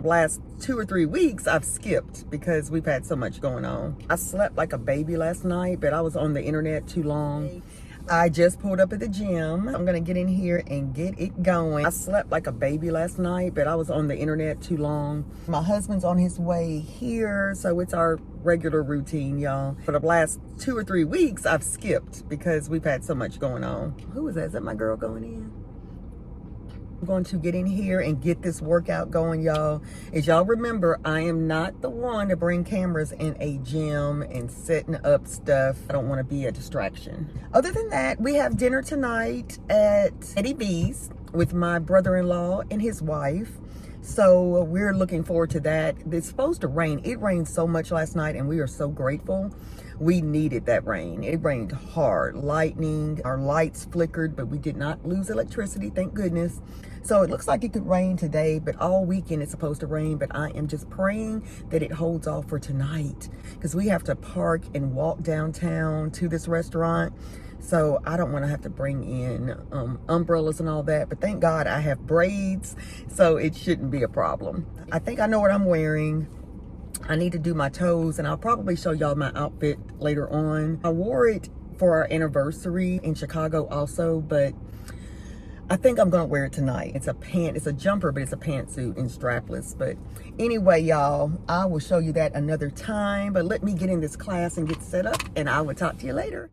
last 2 or 3 weeks, I've skipped because we've had so much going on. I slept like a baby last night, but I was on the internet too long. I just pulled up at the gym. I'm gonna get in here and get it going. I slept like a baby last night, but I was on the internet too long. My husband's on his way here, so it's our regular routine, y'all. For the last 2 or 3 weeks, I've skipped because we've had so much going on. Who is that? Is that my girl going in? I'm going to get in here and get this workout going, y'all. As y'all remember, I am not the one to bring cameras in a gym and setting up stuff. I don't want to be a distraction. Other than that, we have dinner tonight at Eddie B's with my brother-in-law and his wife. So we're looking forward to that. It's supposed to rain. It rained so much last night and we are so grateful. We needed that rain. It rained hard, lightning, our lights flickered, but we did not lose electricity, thank goodness. So it looks like it could rain today, but all weekend it's supposed to rain, but I am just praying that it holds off for tonight because we have to park and walk downtown to this restaurant. So I don't want to have to bring in umbrellas and all that, but thank God I have braids, so it shouldn't be a problem. I think I know what I'm wearing. I need to do my toes, and I'll probably show y'all my outfit later on. I wore it for our anniversary in Chicago also, but I think I'm gonna wear it tonight. It's a jumper, but it's a pantsuit and strapless. But anyway, y'all, I will show you that another time, but let me get in this class and get set up, and I will talk to you later.